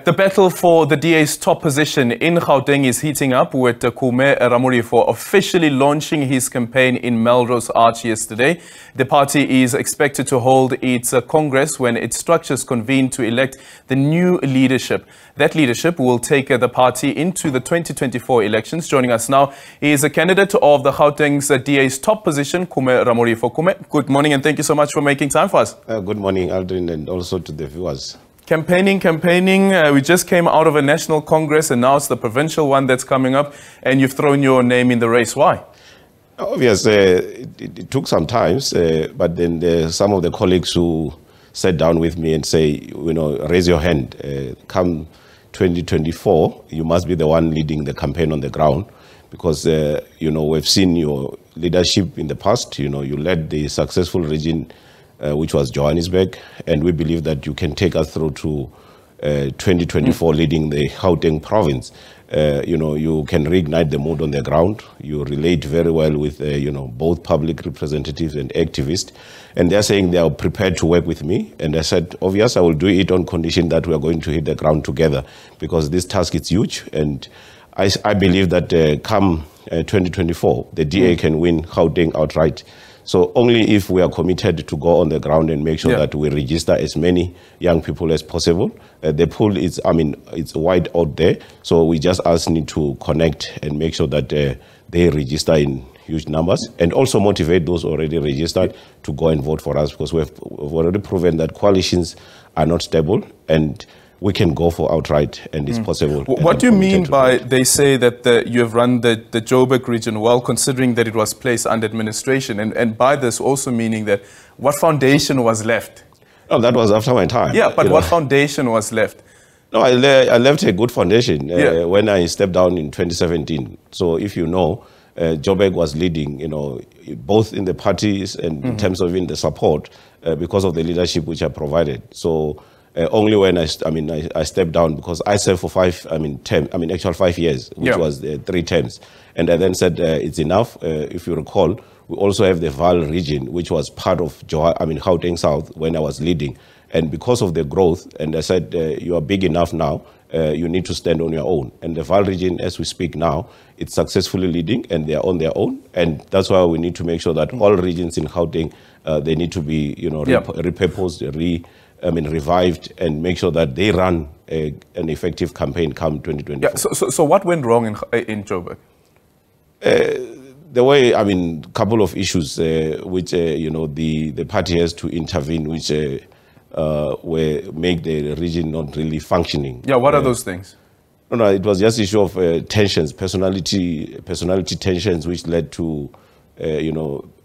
The battle for the DA's top position in Gauteng is heating up, with Khume Ramulifho officially launching his campaign in Melrose Arch yesterday. The party is expected to hold its congress when its structures convene to elect the new leadership. That leadership will take the party into the 2024 elections. Joining us now is a candidate of the Gauteng's DA's top position, Khume Ramulifho. Khume, good morning and thank you so much for making time for us. Good morning, Aldrin, and also to the viewers. Campaigning. We just came out of a national congress and now it's the provincial one that's coming up and you've thrown your name in the race. Why? Obviously, it took some time, but then some of the colleagues who sat down with me and say, raise your hand, come 2024, you must be the one leading the campaign on the ground because, we've seen your leadership in the past. You led the successful region which was Johannesburg, and we believe that you can take us through to 2024 leading the Gauteng province. You can reignite the mood on the ground. You relate very well with, both public representatives and activists, and they're saying they are prepared to work with me. And I said, obvious, I will do it on condition that we are going to hit the ground together because this task is huge. And I believe that come 2024, the DA can win Gauteng outright. So only if we are committed to go on the ground and make sure that we register as many young people as possible. The pool is, it's wide out there. So we just need to connect and make sure that they register in huge numbers and also motivate those already registered to go and vote for us because we've already proven that coalitions are not stable and we can go for outright and it's possible. What do you mean by they say that you have run the Joburg region well, considering that it was placed under administration? And by this also meaning that what foundation was left? Oh, that was after my time. Yeah, but what foundation was left? No, I left a good foundation when I stepped down in 2017. So if you know, Joburg was leading, both in the parties and in terms of in the support because of the leadership which I provided. So only when I stepped down because I served for 5 years, which was 3 terms. And I then said, it's enough. If you recall, we also have the Vaal region, which was part of Gauteng South when I was leading. And because of the growth, and I said, you are big enough now, you need to stand on your own. And the Vaal region, as we speak now, it's successfully leading and they are on their own. And that's why we need to make sure that all regions in Gauteng, they need to be, repurposed, revived and make sure that they run an effective campaign come 2024. Yeah, so what went wrong in Joburg? There were, a couple of issues which, the party has to intervene, which make the region not really functioning. Yeah, what are those things? No, it was just issue of tensions, personality tensions, which led to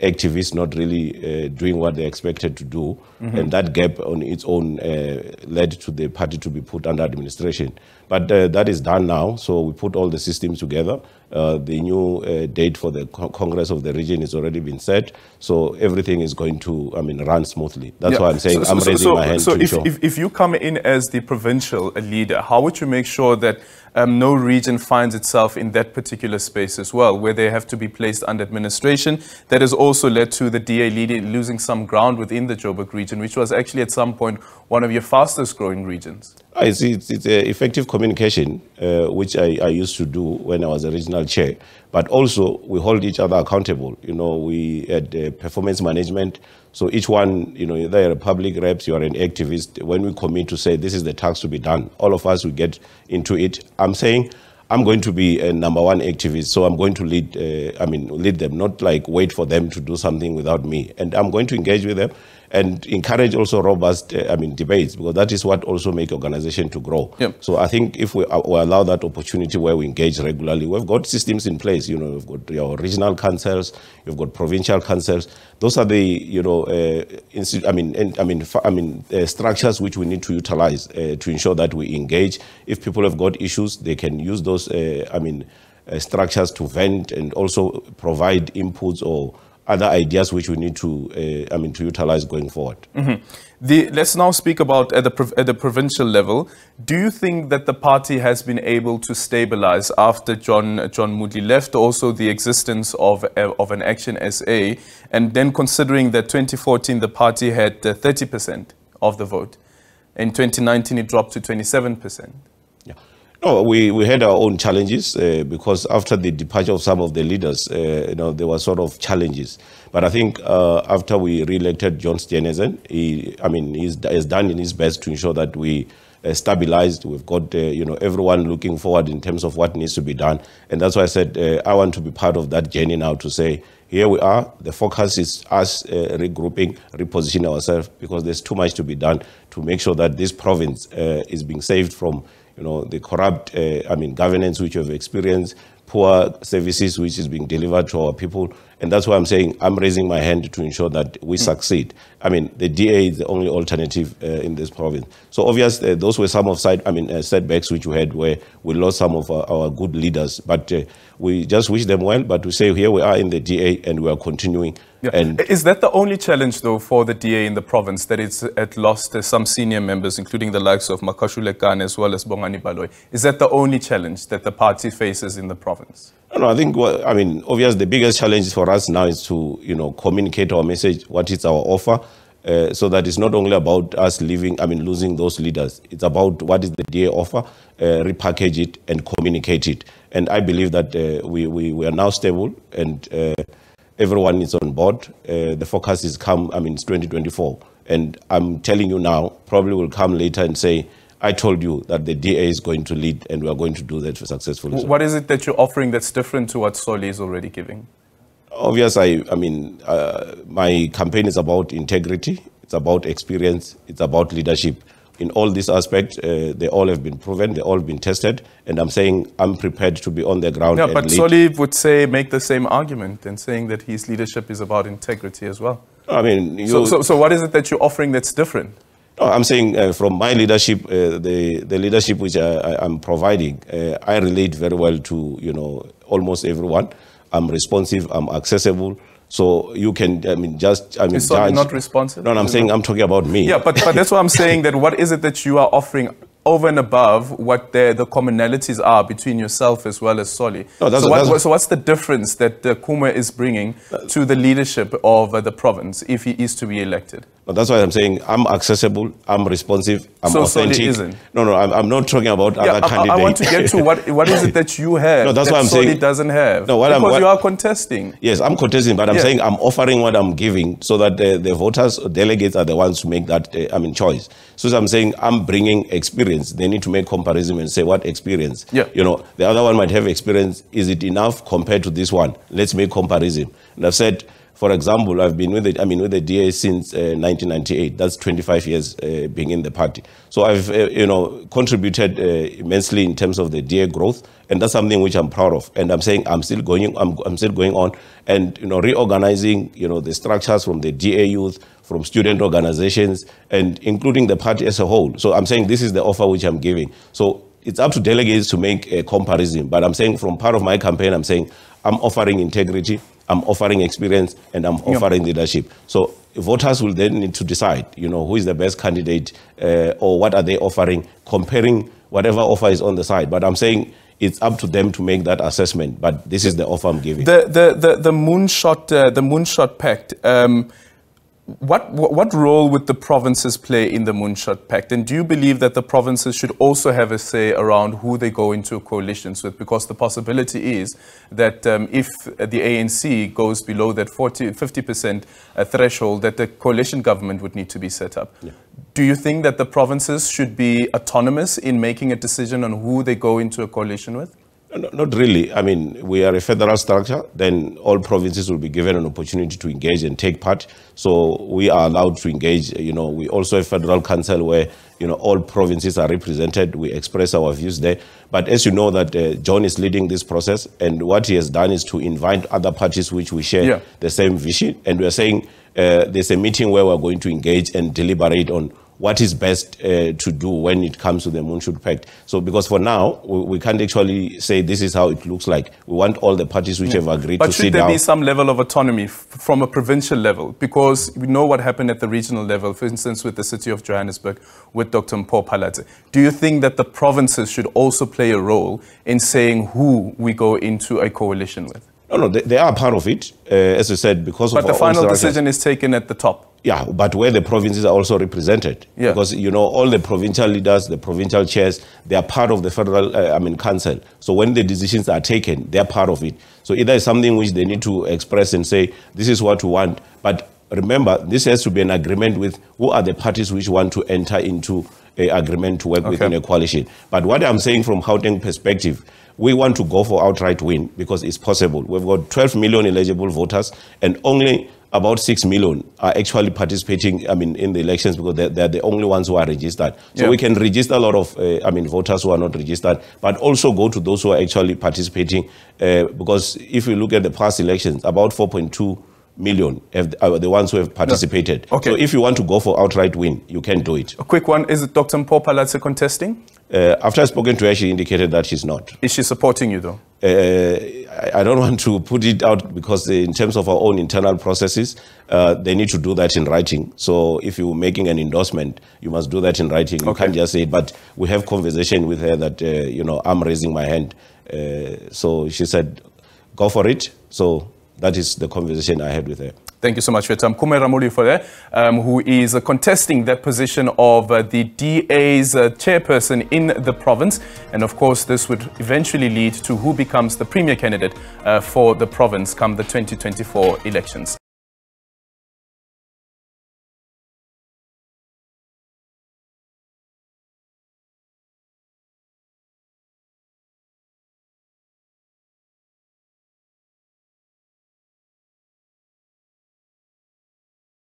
activists not really doing what they expected to do. And that gap on its own led to the party to be put under administration. But that is done now, so we put all the systems together. The new date for the Congress of the region has already been set, so everything is going to run smoothly. That's why I'm saying I'm raising my hand to show. If you come in as the provincial leader, how would you make sure that no region finds itself in that particular space as well, where they have to be placed under administration? That has also led to the DA losing some ground within the Joburg region, which was actually at some point one of your fastest growing regions. I see it's effective communication, which I used to do when I was a regional chair. But also, we hold each other accountable. We had performance management. So each one, either you're a public reps, you're an activist. When we commit to say this is the task to be done, all of us will get into it. I'm saying I'm going to be a #1 activist, so I'm going to lead them, not like wait for them to do something without me. And I'm going to engage with them and encourage also robust debates, because that is what also make organization to grow. So I think if we allow that opportunity where we engage regularly, we've got systems in place. We've got your regional councils, you've got provincial councils. Those are the structures which we need to utilize to ensure that we engage. If people have got issues, they can use those structures to vent and also provide inputs or other ideas which we need to utilize going forward. Let's now speak about at the provincial level. Do you think that the party has been able to stabilize after John Moodley left, also the existence of an Action SA, and then considering that 2014 the party had 30% of the vote? In 2019, it dropped to 27%. Yeah. No, we had our own challenges because after the departure of some of the leaders, there were sort of challenges. But I think after we re-elected John Steenhuisen, he has done in his best to ensure that we stabilized. We've got everyone looking forward in terms of what needs to be done, and that's why I said I want to be part of that journey now to say here we are. The focus is us regrouping, repositioning ourselves because there's too much to be done to make sure that this province is being saved from the corrupt governance which we've experienced, poor services which is being delivered to our people. And that's why I'm saying I'm raising my hand to ensure that we succeed. I mean, the DA is the only alternative in this province. So obviously, those were some of setbacks which we had where we lost some of our good leaders. But we just wish them well. But we say here we are in the DA and we are continuing. Yeah. And is that the only challenge, though, for the DA in the province, that it's lost some senior members, including the likes of Makashule Khan as well as Bongani Baloyi? Is that the only challenge that the party faces in the province? No, I think, obviously the biggest challenge for us now is to, communicate our message, what is our offer, so that it's not only about us losing those leaders. It's about what is the DA offer, repackage it and communicate it. And I believe that we are now stable and everyone is on board. The focus is it's 2024. And I'm telling you now, probably will come later and say, I told you that the DA is going to lead and we are going to do that successfully. What is it that you're offering that's different to what Solly is already giving? Obviously, my campaign is about integrity, it's about experience, it's about leadership. In all these aspects, they all have been proven, they all have been tested, and I'm saying I'm prepared to be on the ground. Yeah, and but lead. Solly would make the same argument and saying that his leadership is about integrity as well. So what is it that you're offering that's different? No, I'm saying from my leadership, the leadership which I'm providing, I relate very well to almost everyone. I'm responsive, I'm accessible. So you can, judge. Is not responsive? No, I'm saying I'm talking about me. Yeah, but that's what I'm saying, that what is it that you are offering over and above what the commonalities are between yourself as well as Solly? No, so what's the difference that Khume is bringing to the leadership of the province if he is to be elected? No, that's why I'm saying I'm accessible, I'm responsive, I'm authentic. Solly isn't. No, I'm not talking about other candidates. I want to get to what is it that you have no, that's that what I'm Solly saying. Doesn't have? No, because you are contesting. Yes, I'm contesting, but I'm saying I'm offering what I'm giving so that the voters, delegates are the ones who make that choice. So I'm saying I'm bringing experience. They need to make comparison and say what experience. Yeah. The other one might have experience. Is it enough compared to this one? Let's make comparison. And I've said, for example, I've been with the DA since 1998. That's 25 years being in the party. So I've contributed immensely in terms of the DA growth, and that's something which I'm proud of. And I'm saying I'm still going on, and reorganizing the structures from the DA youth, from student organizations, and including the party as a whole. So I'm saying this is the offer which I'm giving. So it's up to delegates to make a comparison. But I'm saying from part of my campaign, I'm saying I'm offering integrity, I'm offering experience, and I'm offering leadership. So voters will then need to decide, who is the best candidate or what are they offering, comparing whatever offer is on the side. But I'm saying it's up to them to make that assessment. But this is the offer I'm giving. The Moonshot Pact. What role would the provinces play in the Moonshot Pact? And do you believe that the provinces should also have a say around who they go into coalitions with? Because the possibility is that if the ANC goes below that 50% threshold, that the coalition government would need to be set up. Yeah. Do you think that the provinces should be autonomous in making a decision on who they go into a coalition with? Not really. We are a federal structure, then all provinces will be given an opportunity to engage and take part. So we are allowed to engage. We also have federal council where, all provinces are represented. We express our views there. But as you know that John is leading this process, and what he has done is to invite other parties which we share the same vision. And we are saying there's a meeting where we're going to engage and deliberate on what is best to do when it comes to the Moonshot Pact. So because for now, we can't actually say this is how it looks like. We want all the parties which have agreed to sit down. But should there be some level of autonomy from a provincial level? Because we know what happened at the regional level, for instance, with the city of Johannesburg, with Dr. Mpho Phalatse. Do you think that the provinces should also play a role in saying who we go into a coalition with? No, they are part of it, as I said, because of our But the final decision is taken at the top. Yeah, but where the provinces are also represented. Yeah. Because, you know, all the provincial leaders, the provincial chairs, they are part of the federal, council. So when the decisions are taken, they are part of it. So either it's something which they need to express and say, this is what we want. But remember, this has to be an agreement with who are the parties which want to enter into an agreement to work within a coalition. But what I'm saying from Gauteng perspective, we want to go for outright win because it's possible. We've got 12 million eligible voters and only about 6 million are actually participating, in the elections because they're the only ones who are registered. So we can register a lot of, voters who are not registered, but also go to those who are actually participating because if you look at the past elections, about 4.2 million are the ones who have participated. Okay. So if you want to go for outright win, you can do it. A quick one, is it Dr. Mpopalatse contesting? After I've spoken to her, she indicated that she's not. Is she supporting you though? I don't want to put it out because in terms of our own internal processes, they need to do that in writing. So if you're making an endorsement, you must do that in writing. You can't just say it, but we have conversation with her that, I'm raising my hand. So she said, go for it. So that is the conversation I had with her. Thank you so much for your time. Khume Ramulifho there, who is contesting that position of the DA's chairperson in the province. And of course, this would eventually lead to who becomes the premier candidate for the province come the 2024 elections.